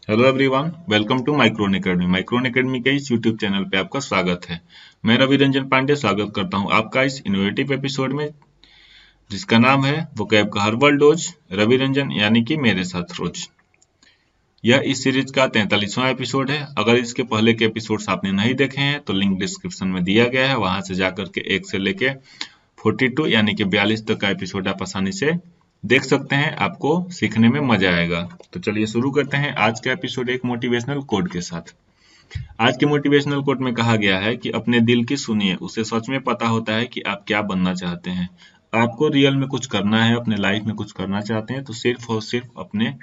Hello everyone, welcome to micron academy. Micron academy के इस YouTube channel पे आपका स्वागत है। मैं रवि रंजन पांडे स्वागत करता हूं आपका इस इनोवेटिव एपिसोड में, जिसका नाम है वोकैब का हर्बल डोज, रवि रंजन यानी कि मेरे साथ रोज। यह इस सीरीज का 43वां एपिसोड है। अगर इसके पहले के एपिसोड्स आपने नहीं देखे हैं तो लिंक डिस्क्रिप्शन में दिया गया है, वहां से जाकर के 1 से लेके 42 यानी कि 42 तक का एपिसोड आप आसानी से देख सकते हैं। आपको सीखने में मजा आएगा। तो चलिए शुरू करते हैं आज का एपिसोड एक मोटिवेशनल कोट के साथ। आज के मोटिवेशनल कोट में कहा गया है कि अपने दिल की सुनिए, उसे सच में पता होता है कि आप क्या बनना चाहते हैं। आपको रियल में कुछ करना है, अपने लाइफ में कुछ करना चाहते हैं तो सिर्फ और सिर्फ अपने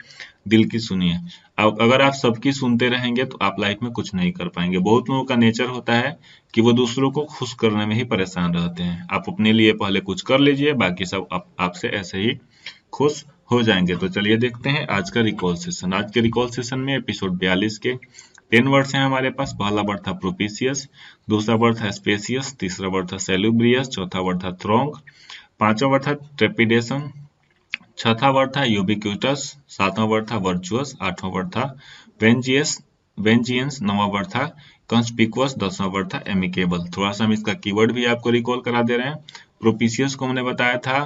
दिल की सुनिए। अगर आप सबकी सुनते रहेंगे तो आप लाइफ में कुछ नहीं कर पाएंगे। बहुत लोगों का नेचर होता है कि वो दूसरों को खुश करने में ही परेशान रहते हैं। आप अपने लिए पहले कुछ कर लीजिए, बाकी सब आपसे ऐसे ही खुश हो जाएंगे। तो चलिए देखते हैं आज का रिकॉल सेशन। आज के रिकॉल सेशन में एपिसोड 42 के 10 वर्ड्स हैं हमारे पास। पहला वर्ड था प्रोपिशियस, दूसरा वर्ड था स्पेसियस, तीसरा वर्ड था सेलुब्रियस, चौथा वर्ड था थ्रोंग, पांचवा वर्ड था ट्रेपिडेशन, छठा वर्ड था यूबिक्यूटस, सातवां वर्ड था वर्चुअस, आठवां वर्ड था वेंजियंस, नौवां वर्ड था कंस्पिकुअस, 10वां वर्ड था एमिकेबल। थोड़ा सा हम इसका कीवर्ड भी आपको रिकॉल करा दे रहे हैं। प्रोपिशियस को हमने बताया था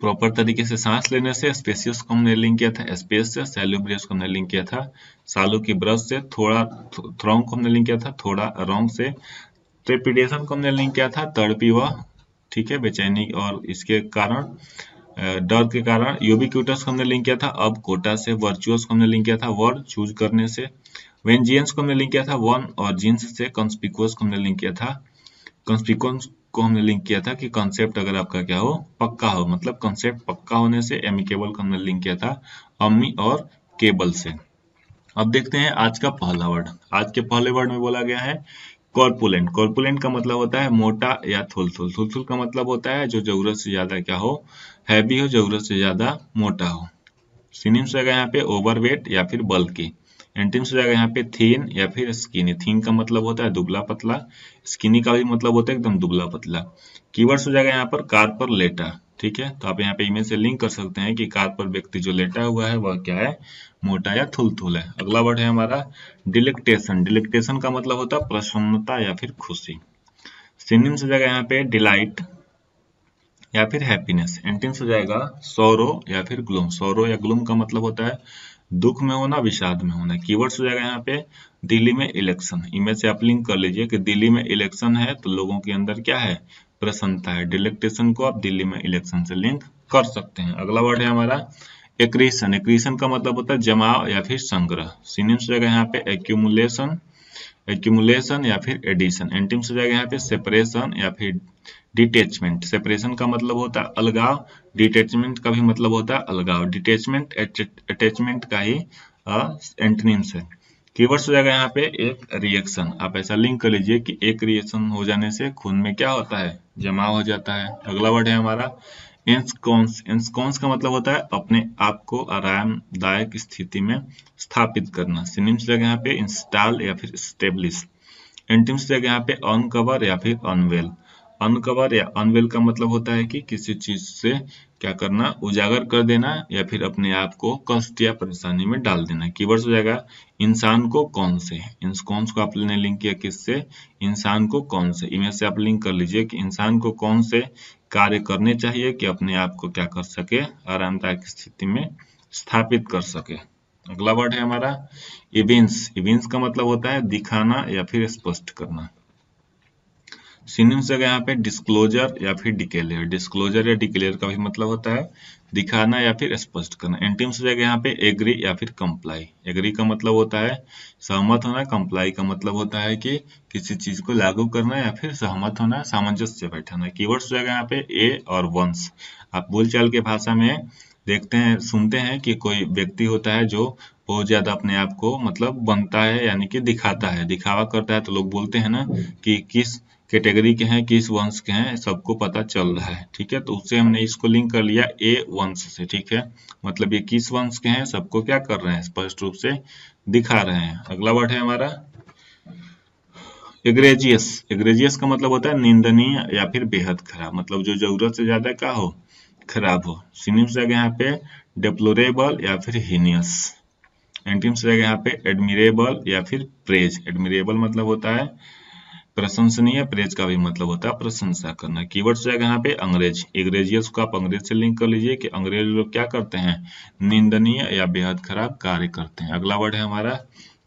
प्रॉपर तरीके से सांस लेने से, स्पेसियस को हमने लिंक किया था स्पेस से, सैल्यूब्रियस को हमने लिंक किया था सालू की ब्रश से, थोड़ा थ्रोंग को हमने लिंक किया था थोड़ा रोंग से, ट्रेपिडेशन को हमने लिंक किया था तड़पी व ठीक है बेचैनी और इसके कारण डर के कारण, यूबिक्यूटस को हमने लिंक किया था अब कोटा से, वर्चुअस को हमने लिंक किया था वर्ड चूज करने से, वेंजियंस को हमने लिंक किया था वन और जिन्स से, कंस्पिकुअस को हमने लिंक किया था कंस्पिकुअस को हमने लिंक किया था कि कॉन्सेप्ट अगर आपका क्या हो पक्का हो, मतलब कॉन्सेप्ट पक्का होने से। एमिकेबल को हमने लिंक किया था अम्मी और केबल से। अब देखते हैं आज का पहला वर्ड। आज के पहले वर्ड में बोला गया है कॉर्पुलेंट। कॉर्पुलेंट का मतलब होता है मोटा या थुलथुल। थुलथुल का मतलब होता है जो जरूरत से ज्यादा क्या हो, हैवी हो, जरूरत से ज्यादा मोटा हो। सिनोनिम्स रहेगा यहाँ पे ओवरवेट या फिर बल्की। एंटोनिम्स रहेगा यहाँ पे थीन या फिर स्किनी। थीन का मतलब होता है दुबला पतला, स्किनी का भी मतलब होता है एकदम दुबला पतला। कीवर्ड्स हो जाएगा यहाँ पर कार पर लेटा। ठीक है, तो आप यहाँ पे इमेज से लिंक कर सकते हैं कि कार पर व्यक्ति जो लेटा हुआ है वह क्या है, मोटा या थुलथुल है। अगला वर्ड है हमारा डिलेक्टेशन। डिलेक्टेशन का मतलब होता है प्रसन्नता या फिर खुशी। सिनोनिम्स हो जाएगा यहाँ पे डिलाइट या फिर हैप्पीनेस। एंटोनिम्स हो जाएगा सौरो या फिर ग्लूम। सौरो या ग्लूम का मतलब होता है दुख में होना, विषाद में होना। कीवर्ड्स हो जाएगा यहाँ पे दिल्ली में इलेक्शन। इमेज से आप लिंक कर लीजिए कि दिल्ली में इलेक्शन है तो लोगों के अंदर क्या है, प्रसन्नता है। डिलेक्टेशन को आप दिल्ली में इलेक्शन से लिंक कर सकते हैं। अगला वर्ड है हमारा एक्रीशन। एक्रीशन का मतलब होता है जमाव या फिर संग्रह। सिनोनिम्स हो जाएगा यहाँ पे एक्यूमुलेशन, एक्यूमुलेशन या फिर एडिशन। एंटोनिम्स हो जाएगा यहाँ पे सेपरेशन या फिर डिटेचमेंट। सेपरेशन का मतलब होता है अलगाव, डिटेचमेंट का भी मतलब होता है अलगाव। डिटेचमेंट अटैचमेंट का ही एंटोनिम्स है। कीवर्ड्स हो जाएगा यहाँ पे एक रिएक्शन। आप ऐसा लिंक कर लीजिए कि एक रिएक्शन हो जाने से खून में क्या होता है, जमाव हो जाता है। अगला वर्ड है हमारा इंस्कॉन्स। इंस्कॉन्स का मतलब होता है अपने आप को आरामदायक स्थिति में स्थापित करना। सिनोनिम्स जगह यहाँ पे इंस्टॉल या फिर स्टेब्लिश। एंटोनिम्स जगह यहाँ पे अनकवर या फिर अनवेल। अनकवर या अनवेल का मतलब होता है कि किसी चीज से क्या करना, उजागर कर देना या फिर अपने आप को कष्ट या परेशानी में डाल देना। कीवर्ड्स हो जाएगा इंसान को कौन से। कौन को आपने लिंक किया किससे, इंसान को कौन से। इमेज से आप लिंक कर लीजिए कि इंसान को कौन से कार्य करने चाहिए कि अपने आप को क्या कर सके, आरामदायक स्थिति में स्थापित कर सके। अगला वर्ड है हमारा इविंस। इविंस का मतलब होता है दिखाना या फिर स्पष्ट करना। सिनोनिम्स जगह यहाँ पे डिस्क्लोजर या फिर डिक्लेयर। डिस्क्लोजर या डिक्लेयर का भी मतलब होता है दिखाना या फिर स्पष्ट करना। एंटोनिम्स जगह यहाँ पे एग्री या फिर कंप्लाई। एग्री का मतलब होता है सहमत होना, कंप्लाई का मतलब होता है कि किसी चीज को लागू करना या फिर सहमत होना, सामंजस्य बैठाना। कीवर्ड्स जगह यहाँ पे ए और वंस। आप बोलचाल के भाषा में देखते हैं, सुनते हैं कि कोई व्यक्ति होता है जो बहुत ज्यादा अपने आप को मतलब बनता है, यानी कि दिखाता है, दिखावा करता है। तो लोग बोलते हैं ना कि किस कैटेगरी के हैं, किस वंश के हैं, सबको पता चल रहा है। ठीक है, तो उससे हमने इसको लिंक कर लिया ए वंश से। ठीक है, मतलब ये किस वंश के हैं सबको क्या कर रहे हैं, स्पष्ट रूप से दिखा रहे हैं। अगला वर्ड है हमारा एग्रेजियस। एग्रेजियस का मतलब होता है निंदनीय या फिर बेहद खराब, मतलब जो जरूरत से ज्यादा क्या हो, खराब हो। सिनोनिम्स जगह यहाँ पे डिप्लोरेबल या फिर हीनियस। एंटीम्स रहेगा यहाँ पे एडमिरेबल या फिर प्रेज। एडमिरेबल मतलब होता है प्रशंसनीय, प्रेज का भी मतलब होता है प्रशंसा करना। कीवर्ड्स रहेगा यहाँ पे अंग्रेज। एग्रेजियस को आप अंग्रेज से लिंक कर लीजिए कि अंग्रेज लोग क्या करते हैं, निंदनीय या बेहद खराब कार्य करते हैं। अगला वर्ड है हमारा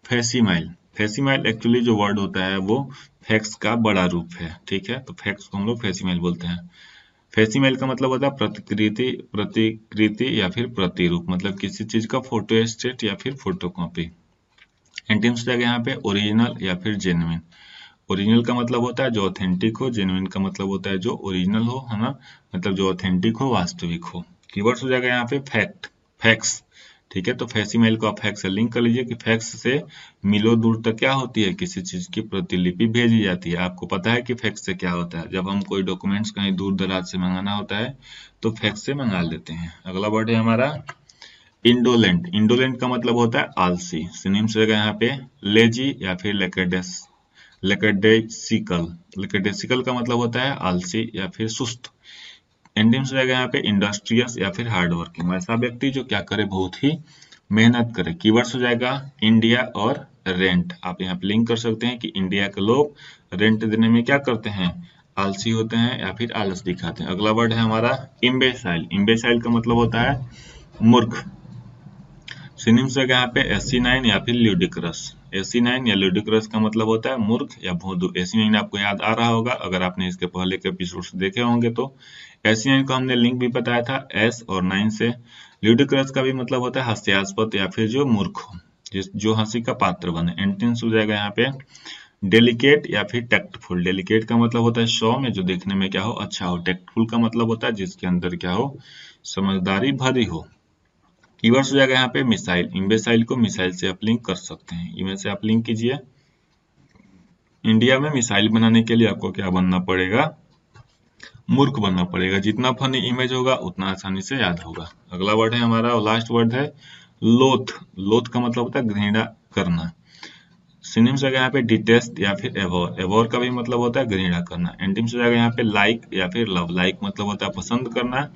फेसिमाइल। फेसिमाइल एक्चुअली जो वर्ड होता है वो फैक्स का बड़ा रूप है, ठीक है, तो फैक्स को हम लोग फेसिमाइल बोलते हैं। फेसिमाइल का मतलब होता है प्रतिकृति या फिर प्रतिरूप, मतलब किसी चीज का फोटो स्टेट या फिर फोटोकॉपी। एंटीम्स रहेगा यहाँ पे ओरिजिनल या फिर जेन्युइन। ओरिजिनल का मतलब होता है जो ऑथेंटिक हो, जेन्युइन का मतलब होता है जो ओरिजिनल हो, है ना, मतलब जो ऑथेंटिक हो, वास्तविक हो। कीवर्ड्स हो जाएगा यहाँ पे फैक्ट, फैक्स, ठीक है, तो फैसिमाइल को आप फैक्स से लिंक कर लीजिए कि फैक्स से मीलों दूर तक क्या होती है, किसी चीज की प्रतिलिपि भेजी जाती है। आपको पता है कि फैक्स से क्या होता है, जब हम कोई डॉक्यूमेंट्स कहीं दूर दराज से मंगाना होता है तो फैक्स से मंगा लेते हैं। अगला वर्ड है हमारा इंडोलेंट। इंडोलेंट का मतलब होता है आलसी। सिनोनिम्स रहेगा यहाँ पे लेजी या फिर लेकेडेसिकल। लेकेडेसिकल का मतलब होता है आलसी या फिर सुस्त। एंटीम्स रहेगा यहाँ पे इंडस्ट्रियस या फिर हार्ड वर्किंग, ऐसा व्यक्ति जो क्या करे, बहुत ही मेहनत करे। कीवर्ड्स हो जाएगा इंडिया और रेंट। आप यहाँ पे लिंक कर सकते हैं कि इंडिया के लोग रेंट देने में क्या करते हैं, आलसी होते हैं या फिर आलस दिखाते हैं। अगला वर्ड है हमारा इम्बेसाइल। इम्बेसाइल का मतलब होता है मूर्ख। सिनोनिम्स है यहाँ पे एसिनाइन या फिर ल्यूडिक्रस। एसिनाइन या ल्यूडिक्रस का मतलब होता है मूर्ख या भोंदू। एसिनाइन आपको याद आ रहा होगा अगर आपने इसके पहले के एपिसोड्स देखे होंगे तो। एसिनाइन को हमने लिंक भी बताया था एस और 9 से। ल्यूडिक्रस का भी मतलब होता है हास्यास्पद या फिर जो मूर्ख हो, जो हंसी का पात्र बने। एंटीम्स हो जाएगा यहाँ पे डेलिकेट या फिर टैक्टफुल। डेलिकेट का मतलब होता है सौम्य, जो देखने में क्या हो, अच्छा हो। टैक्टफुल का मतलब होता है जिसके अंदर क्या हो, समझदारी भरी हो। कीवर्ड्स हो जाएगा यहाँ पे मिसाइल। इम्बेसाइल को मिसाइल से आप लिंक कर सकते हैं, इनमें से आप लिंक कीजिए। इंडिया में मिसाइल बनाने के लिए आपको क्या बनना पड़ेगा, मूर्ख बनना पड़ेगा। जितना फनी इमेज होगा उतना आसानी से याद होगा। अगला वर्ड है हमारा और लास्ट वर्ड है लोथ। लोथ का मतलब होता है घृणा करना। सिनोनिम्स रहेगा यहाँ पे डिटेस्ट या फिर एवोर। एवोर का भी मतलब होता है घृणा करना। एंटीम्स रहेगा यहाँ पे लाइक या फिर लव। लाइक मतलब होता है पसंद करना,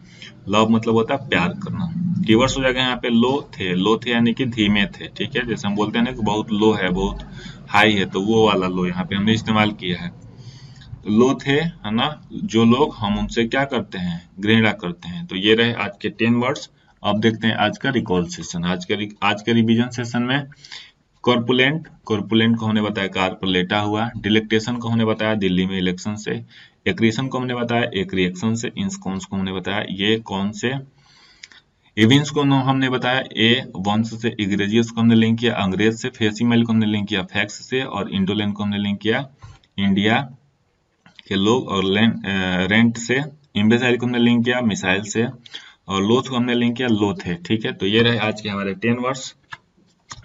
लव मतलब होता है प्यार करना। कीवर्ड्स हो जाएगा यहाँ पे लो थे। लो थे यानी कि धीमे थे, ठीक है, जैसे हम बोलते हैं ना कि बहुत लो है, बहुत हाई है, तो वो वाला लो यहाँ पे हमने इस्तेमाल किया है। लो थे, है ना, जो लोग हम उनसे क्या करते हैं, घृणा करते हैं। तो ये रहे आज के 10 वर्ड्स। अब देखते हैं आज का रिकॉल सेशन। आज के रिवीजन सेशन में कॉर्पुलेंट, कॉर्पुलेंट को हमने बताया कार पर लेटा हुआ। डिलेक्टेशन को हमने बताया दिल्ली में इलेक्शन से। एक्रिएशन को हमने बताया एक रिएक्शन से। इंस्कॉन्स को हमने बताया ये कौन से। इविंस को हमने बताया ए वंश से। इग्रेजियस को हमने लिंक किया अंग्रेज से। फेसिमाइल को हमने लिंक किया फैक्स से। और इंडोलेंट को हमने लिंक किया इंडिया के लोग और रेंट से। इम्बेसाइल को हमने लिंक किया मिसाइल से। और लोथ को हमने लिंक किया लोथे। ठीक है, तो ये रहे आज के हमारे 10 वर्ड्स।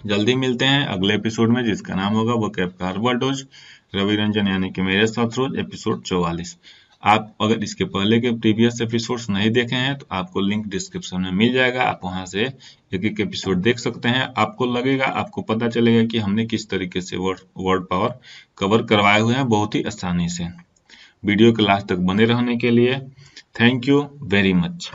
जल्दी मिलते हैं अगले एपिसोड में जिसका नाम होगा वो कैप कार्बोडोज रवि रंजन यानी कि मेरे साथ रोज एपिसोड 44। आप अगर इसके पहले के प्रीवियस एपिसोड्स नहीं देखे हैं तो आपको लिंक डिस्क्रिप्शन में मिल जाएगा, आप वहां से एक एक एपिसोड देख सकते हैं। आपको लगेगा, आपको पता चलेगा कि हमने किस तरीके से वर्ड पावर कवर करवाए हुए हैं बहुत ही आसानी से। वीडियो के लास्ट तक बने रहने के लिए थैंक यू वेरी मच।